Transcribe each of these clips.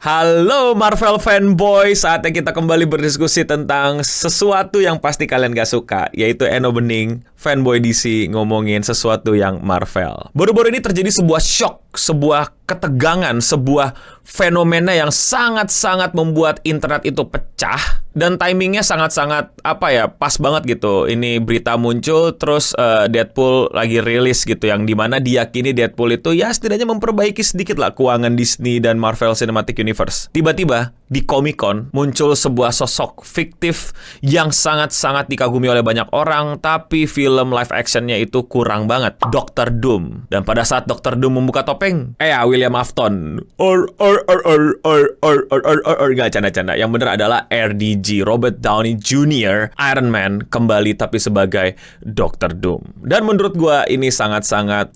Halo Marvel fanboy, saatnya kita kembali berdiskusi tentang sesuatu yang pasti kalian gak suka, yaitu Eno Bening, fanboy DC, ngomongin sesuatu yang Marvel. Baru-baru ini terjadi sebuah shock, sebuah ketegangan, sebuah fenomena yang sangat-sangat membuat internet itu pecah. Dan timingnya sangat-sangat, pas banget gitu. Ini berita muncul, terus Deadpool lagi rilis gitu, yang dimana diyakini Deadpool itu ya setidaknya memperbaiki sedikit lah keuangan Disney dan Marvel Cinematic Universe. Tiba-tiba di Comic-Con muncul sebuah sosok fiktif yang sangat-sangat dikagumi oleh banyak orang, tapi film live actionnya itu kurang banget. Dr. Doom. Dan pada saat Dr. Doom membuka topeng, William Afton. Gak canda-canda. Yang bener adalah RDJ, Robert Downey Jr., Iron Man, kembali tapi sebagai Dr. Doom. Dan menurut gua ini sangat-sangat,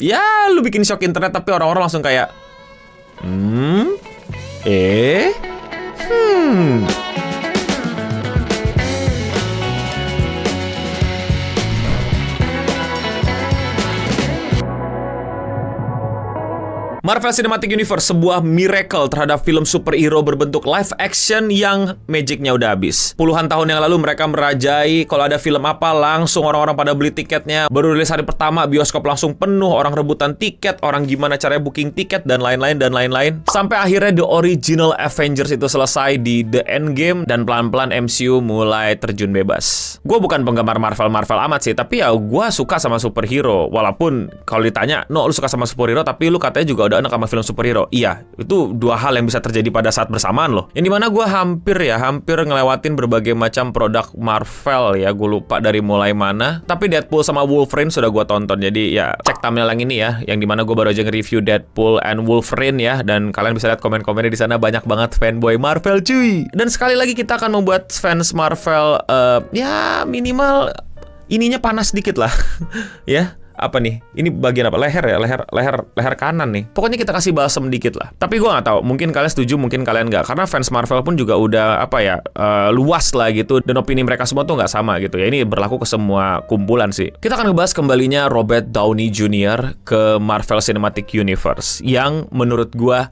lu bikin shock internet, tapi orang-orang langsung kayak, Marvel Cinematic Universe, sebuah miracle terhadap film superhero berbentuk live action yang magicnya udah habis. Puluhan tahun yang lalu mereka merajai, kalau ada film apa langsung orang-orang pada beli tiketnya. Baru rilis hari pertama, bioskop langsung penuh, orang rebutan tiket, orang gimana caranya booking tiket, dan lain-lain, dan lain-lain. Sampai akhirnya The Original Avengers itu selesai di The Endgame, dan pelan-pelan MCU mulai terjun bebas. Gue bukan penggemar Marvel amat sih, tapi ya gue suka sama superhero. Walaupun kalau ditanya, lu suka sama superhero, tapi lu katanya juga udah anak sama film superhero. Iya, itu dua hal yang bisa terjadi pada saat bersamaan loh. Yang dimana gue hampir ngelewatin berbagai macam produk Marvel ya. Gue lupa dari mulai mana. Tapi Deadpool sama Wolverine sudah gue tonton. Jadi ya cek thumbnail yang ini ya. Yang dimana gue baru aja nge-review Deadpool and Wolverine ya. Dan kalian bisa lihat komen-komennya di sana, banyak banget fanboy Marvel cuy. Dan sekali lagi kita akan membuat fans Marvel minimal ininya panas dikit lah. Ya. Apa nih? Ini bagian apa? Leher ya? Leher kanan nih. Pokoknya kita kasih balsam dikit lah. Tapi gue nggak tahu. Mungkin kalian setuju, mungkin kalian nggak. Karena fans Marvel pun juga udah luas lah gitu. Dan opini mereka semua tuh nggak sama gitu ya. Ini berlaku ke semua kumpulan sih. Kita akan ngebahas kembalinya Robert Downey Jr. ke Marvel Cinematic Universe. Yang menurut gue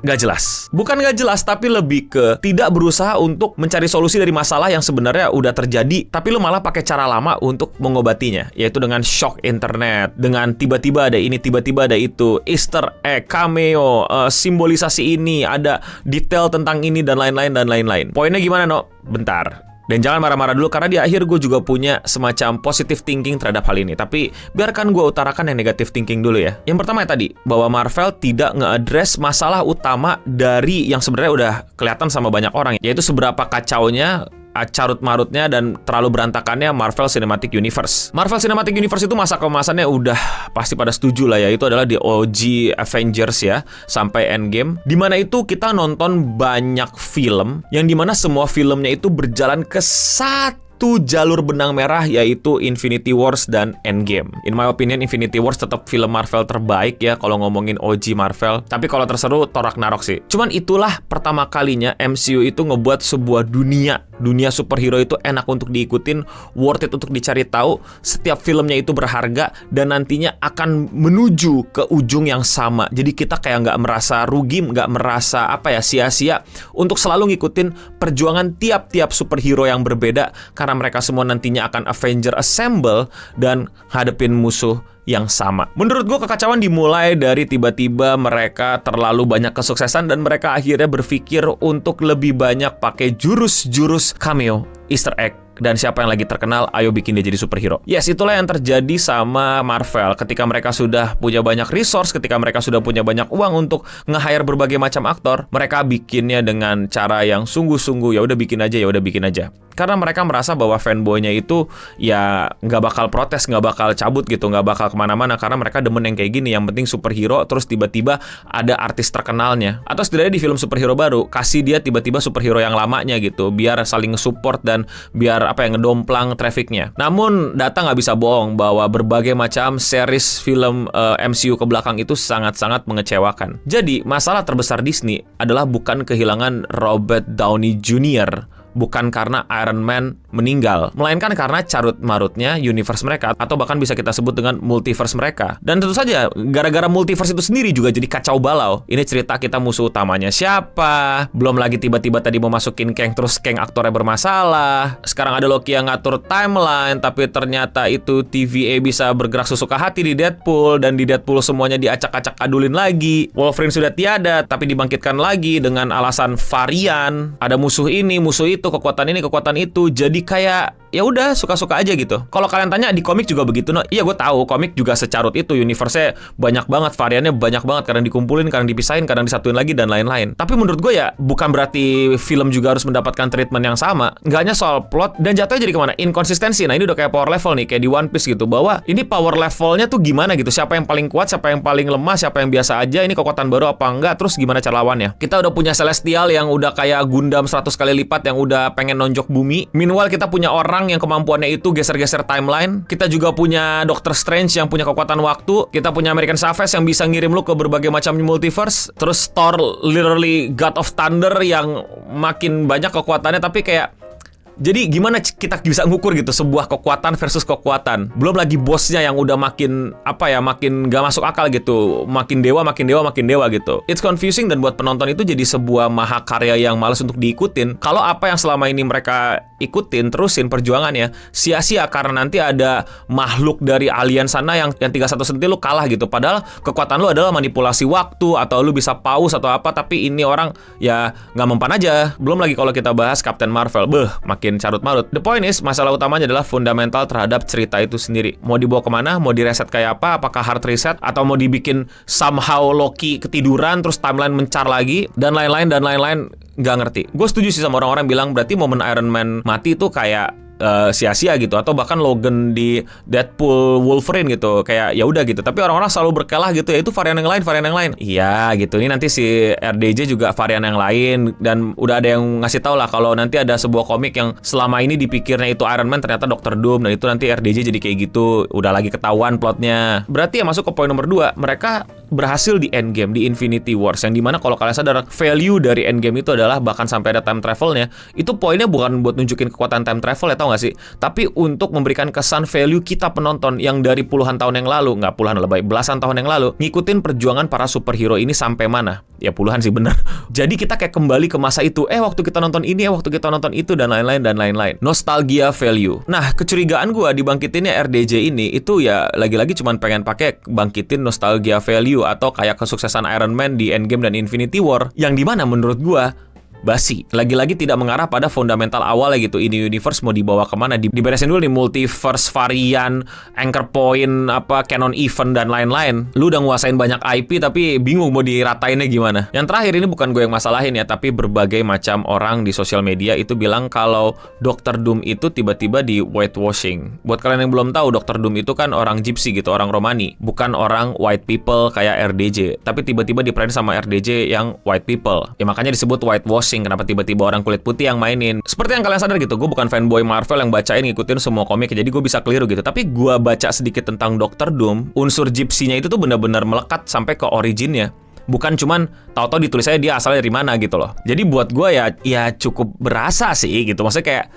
gak jelas. Bukan gak jelas, tapi lebih ke tidak berusaha untuk mencari solusi dari masalah yang sebenarnya udah terjadi, tapi lu malah pakai cara lama untuk mengobatinya, yaitu dengan shock internet, dengan tiba-tiba ada ini, tiba-tiba ada itu, Easter egg, cameo, simbolisasi ini, ada detail tentang ini, dan lain-lain. Poinnya gimana, No? Bentar. Dan jangan marah-marah dulu, karena di akhir gue juga punya semacam positive thinking terhadap hal ini. Tapi biarkan gue utarakan yang negative thinking dulu ya. Yang pertama ya tadi, bahwa Marvel tidak nge-address masalah utama dari yang sebenarnya udah kelihatan sama banyak orang, yaitu seberapa kacaunya, carut-marutnya, dan terlalu berantakannya Marvel Cinematic Universe. Marvel Cinematic Universe itu masa kemasannya udah pasti pada setuju lah ya. Itu adalah di OG Avengers ya, sampai Endgame. Dimana itu kita nonton banyak film, yang dimana semua filmnya itu berjalan ke satu jalur benang merah, yaitu Infinity Wars dan Endgame. In my opinion, Infinity Wars tetap film Marvel terbaik ya kalau ngomongin OG Marvel. Tapi kalau terseru, Thor Ragnarok sih. Cuman itulah pertama kalinya MCU itu ngebuat sebuah dunia superhero itu enak untuk diikutin, worth it untuk dicari tahu. Setiap filmnya itu berharga dan nantinya akan menuju ke ujung yang sama. Jadi kita kayak nggak merasa rugi, nggak merasa sia-sia untuk selalu ngikutin perjuangan tiap-tiap superhero yang berbeda, karena mereka semua nantinya akan Avenger Assemble dan hadepin musuh yang sama. Menurut gue kekacauan dimulai dari tiba-tiba mereka terlalu banyak kesuksesan dan mereka akhirnya berpikir untuk lebih banyak pakai jurus-jurus cameo, Easter egg, dan siapa yang lagi terkenal, ayo bikin dia jadi superhero. Yes, itulah yang terjadi sama Marvel. Ketika mereka sudah punya banyak resource, ketika mereka sudah punya banyak uang untuk nge-hire berbagai macam aktor, mereka bikinnya dengan cara yang sungguh-sungguh, ya udah bikin aja. Karena mereka merasa bahwa fanboynya itu ya nggak bakal protes, nggak bakal cabut gitu, nggak bakal kemana-mana, karena mereka demen yang kayak gini. Yang penting superhero, terus tiba-tiba ada artis terkenalnya. Atau setidaknya di film superhero baru, kasih dia tiba-tiba superhero yang lamanya gitu, biar saling support dan biar ngedomplang trafficnya. Namun data nggak bisa bohong bahwa berbagai macam series film MCU ke belakang itu sangat-sangat mengecewakan. Jadi masalah terbesar Disney adalah bukan kehilangan Robert Downey Jr., bukan karena Iron Man meninggal, melainkan karena carut-marutnya universe mereka, atau bahkan bisa kita sebut dengan multiverse mereka. Dan tentu saja, gara-gara multiverse itu sendiri juga jadi kacau balau. Ini cerita kita musuh utamanya siapa, belum lagi tiba-tiba tadi mau masukin Kang, terus Kang aktornya bermasalah. Sekarang ada Loki yang ngatur timeline, tapi ternyata itu TVA bisa bergerak sesuka hati di Deadpool, dan di Deadpool semuanya diacak-acak adulin lagi. Wolverine sudah tiada, tapi dibangkitkan lagi dengan alasan varian. Ada musuh ini, musuh itu, kekuatan ini, kekuatan itu. Jadi kayak ya udah suka-suka aja gitu. Kalau kalian tanya di komik juga begitu, no? Iya gue tahu komik juga secarut itu, universe-nya banyak banget, variannya banyak banget, kadang dikumpulin, kadang dipisahin, kadang disatuin lagi dan lain-lain. Tapi menurut gue ya bukan berarti film juga harus mendapatkan treatment yang sama. Nggak hanya soal plot dan jatuhnya jadi kemana? Inkonsistensi. Nah ini udah kayak power level nih, kayak di One Piece gitu, bahwa ini power levelnya tuh gimana gitu. Siapa yang paling kuat, siapa yang paling lemah, siapa yang biasa aja, ini kekuatan baru apa enggak, terus gimana cara lawannya. Kita udah punya Celestial yang udah kayak Gundam 100 kali lipat yang udah pengen nonjok bumi. Meanwhile kita punya orang yang kemampuannya itu geser-geser timeline. Kita juga punya Doctor Strange yang punya kekuatan waktu. Kita punya American Chavez yang bisa ngirim lu ke berbagai macam multiverse. Terus Thor literally God of Thunder yang makin banyak kekuatannya, tapi kayak jadi gimana kita bisa ngukur gitu sebuah kekuatan versus kekuatan. Belum lagi bosnya yang udah makin makin gak masuk akal gitu. Makin dewa gitu. It's confusing, dan buat penonton itu jadi sebuah mahakarya yang males untuk diikutin. Kalau apa yang selama ini mereka ikutin, terusin perjuangannya, sia-sia karena nanti ada makhluk dari alien sana yang 31 senti lu kalah gitu. Padahal kekuatan lu adalah manipulasi waktu, atau lu bisa pause atau apa, tapi ini orang ya gak mempan aja. Belum lagi kalau kita bahas Captain Marvel, makin carut-marut. The point is, masalah utamanya adalah fundamental terhadap cerita itu sendiri. Mau dibawa kemana? Mau direset kayak apa? Apakah hard reset? Atau mau dibikin somehow Loki ketiduran, terus timeline mencar lagi, dan lain-lain. Nggak ngerti. Gue setuju sih sama orang-orang bilang berarti momen Iron Man mati itu kayak sia-sia gitu, atau bahkan Logan di Deadpool Wolverine gitu, kayak ya udah gitu. Tapi orang-orang selalu berkelah gitu, ya itu varian yang lain. Iya gitu. Ini nanti si RDJ juga varian yang lain, dan udah ada yang ngasih tau lah kalau nanti ada sebuah komik yang selama ini dipikirnya itu Iron Man ternyata Dr. Doom, dan itu nanti RDJ jadi kayak gitu. Udah lagi ketahuan plotnya. Berarti ya masuk ke poin nomor 2, mereka berhasil di Endgame, di Infinity Wars, yang dimana kalau kalian sadar value dari Endgame itu adalah bahkan sampai ada time travelnya. Itu poinnya bukan buat nunjukin kekuatan time travel ya, tau gak sih? Tapi untuk memberikan kesan value kita penonton yang dari puluhan tahun yang lalu, nggak puluhan lebih, belasan tahun yang lalu, ngikutin perjuangan para superhero ini sampai mana. Ya puluhan sih bener. Jadi kita kayak kembali ke masa itu, waktu kita nonton ini, waktu kita nonton itu, dan lain-lain. Nostalgia value. Nah, kecurigaan gue dibangkitinnya RDJ ini itu ya lagi-lagi cuman pengen pakai bangkitin nostalgia value, atau kayak kesuksesan Iron Man di Endgame dan Infinity War, yang dimana menurut gua basi. Lagi-lagi tidak mengarah pada fundamental awalnya gitu. Ini universe mau dibawa kemana? Diberesin dulu nih multiverse, varian, anchor point, canon event, dan lain-lain. Lu udah nguasain banyak IP tapi bingung mau diratainnya gimana. Yang terakhir ini bukan gue yang masalahin ya, tapi berbagai macam orang di sosial media itu bilang kalau Dr. Doom itu tiba-tiba di whitewashing. Buat kalian yang belum tahu, Dr. Doom itu kan orang Gypsy gitu, orang Romani, bukan orang white people kayak RDJ. Tapi tiba-tiba diperanin sama RDJ yang white people. Ya makanya disebut whitewashing. Kenapa tiba-tiba orang kulit putih yang mainin? Seperti yang kalian sadar gitu, gue bukan fanboy Marvel yang bacain ngikutin semua komik, jadi gue bisa keliru gitu. Tapi gue baca sedikit tentang Dr. Doom, unsur gypsy-nya itu tuh benar-benar melekat sampai ke originnya. Bukan cuman tahu-tahu ditulis aja dia asalnya dari mana gitu loh. Jadi buat gue ya cukup berasa sih gitu. Maksudnya kayak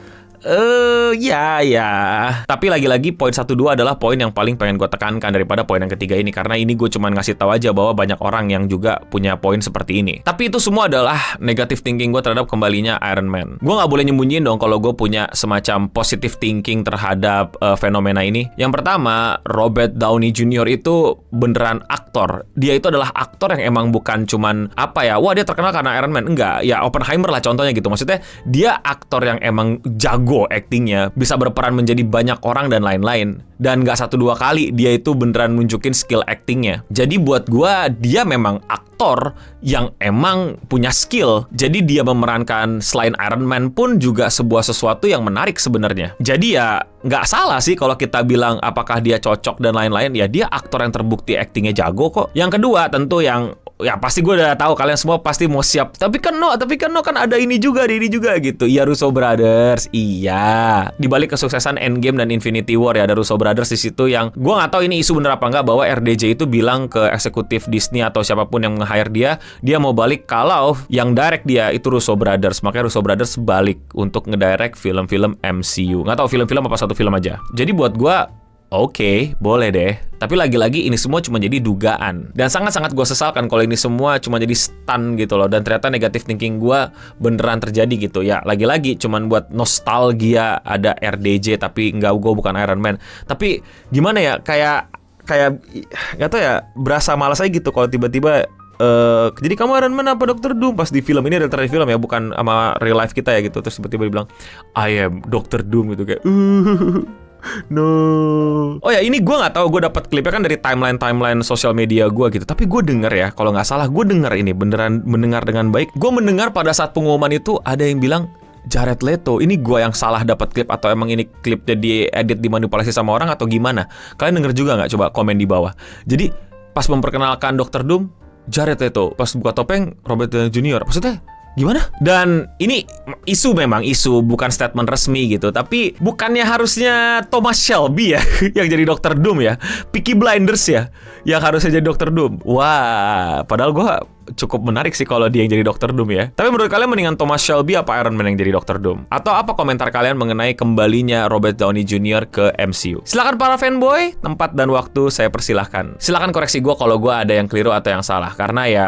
ya. Tapi lagi-lagi poin 1-2 adalah poin yang paling pengen gue tekankan daripada poin yang ketiga ini, karena ini gue cuman ngasih tahu aja bahwa banyak orang yang juga punya poin seperti ini. Tapi itu semua adalah negative thinking gue terhadap kembalinya Iron Man. Gue nggak boleh nyembunyiin dong kalau gue punya semacam positive thinking terhadap fenomena ini. Yang pertama, Robert Downey Jr. itu beneran aktor. Dia itu adalah aktor yang emang bukan cuman wah dia terkenal karena Iron Man. Enggak, ya Oppenheimer lah contohnya gitu. Maksudnya dia aktor yang emang jago actingnya, bisa berperan menjadi banyak orang dan lain-lain. Dan gak 1-2 kali dia itu beneran nunjukin skill actingnya. Jadi buat gua dia memang aktor yang emang punya skill. Jadi dia memerankan selain Iron Man pun juga sebuah sesuatu yang menarik sebenarnya. Jadi ya gak salah sih kalau kita bilang apakah dia cocok dan lain-lain. Ya dia aktor yang terbukti actingnya jago kok. Yang kedua tentu yang ya pasti gue udah tahu kalian semua pasti mau siap. Tapi kan no kan ada ini juga gitu. Iya, Russo Brothers. Iya. Di balik kesuksesan Endgame dan Infinity War ya, ada Russo Brothers di situ yang gue nggak tahu ini isu bener apa enggak, bahwa RDJ itu bilang ke eksekutif Disney atau siapapun yang nge-hire dia mau balik kalau yang direct dia itu Russo Brothers. Makanya Russo Brothers balik untuk ngedirect film-film MCU. Nggak tahu film-film apa satu film aja. Jadi buat gue oke, boleh deh. Tapi lagi-lagi ini semua cuma jadi dugaan. Dan sangat-sangat gue sesalkan kalau ini semua cuma jadi stun gitu loh. Dan ternyata negative thinking gue beneran terjadi gitu. Ya lagi-lagi cuman buat nostalgia ada RDJ tapi gue bukan Iron Man. Tapi gimana ya, kayak gak tau ya, berasa malas aja gitu kalau tiba-tiba jadi kamu Iron Man apa Dr. Doom? Pas di film ini ada trailer film ya, bukan sama real life kita ya gitu. Terus tiba-tiba dibilang I am Dr. Doom gitu, kayak no. Oh ya, ini gue nggak tahu, gue dapat klipnya kan dari timeline sosial media gue gitu. Tapi gue denger ya, kalau nggak salah gue denger ini beneran mendengar dengan baik. Gue mendengar pada saat pengumuman itu ada yang bilang Jared Leto. Ini gue yang salah dapat klip atau emang ini klipnya diedit dimanipulasi sama orang atau gimana? Kalian denger juga nggak? Coba komen di bawah. Jadi pas memperkenalkan Dr. Doom, Jared Leto. Pas buka topeng, Robert Downey Jr. Maksudnya gimana? Dan ini memang isu, bukan statement resmi gitu. Tapi bukannya harusnya Thomas Shelby ya yang jadi Dr. Doom ya? Peaky Blinders ya yang harusnya jadi Dr. Doom. Wah, padahal gue cukup menarik sih kalau dia yang jadi Dr. Doom ya. Tapi menurut kalian mendingan Thomas Shelby apa Iron Man yang jadi Dr. Doom? Atau apa komentar kalian mengenai kembalinya Robert Downey Jr. ke MCU? Silakan para fanboy, tempat dan waktu saya persilahkan. Silakan koreksi gue kalau gue ada yang keliru atau yang salah. Karena ya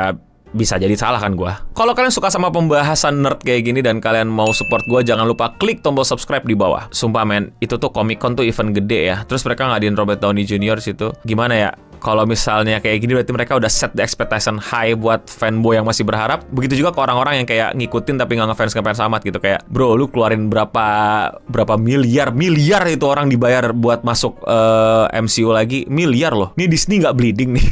bisa jadi salah kan gue. Kalau kalian suka sama pembahasan nerd kayak gini dan kalian mau support gue, jangan lupa klik tombol subscribe di bawah. Sumpah men, itu tuh Comic Con tuh event gede ya. Terus mereka ngadain Robert Downey Jr. situ. Gimana ya? Kalau misalnya kayak gini berarti mereka udah set the expectation high buat fanboy yang masih berharap. Begitu juga ke orang-orang yang kayak ngikutin tapi nggak ngefans amat gitu. Kayak bro, lu keluarin berapa miliar itu orang dibayar buat masuk MCU lagi. Miliar loh. Ini Disney nggak bleeding nih.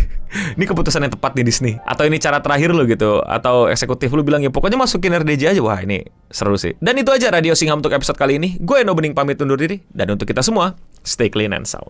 Ini keputusan yang tepat nih Disney. Atau ini cara terakhir lo gitu. Atau eksekutif lu bilang ya pokoknya masukin RDJ aja. Wah ini seru sih. Dan itu aja Radio Singham untuk episode kali ini. Gue Eno Bening pamit undur diri. Dan untuk kita semua, stay clean and sound.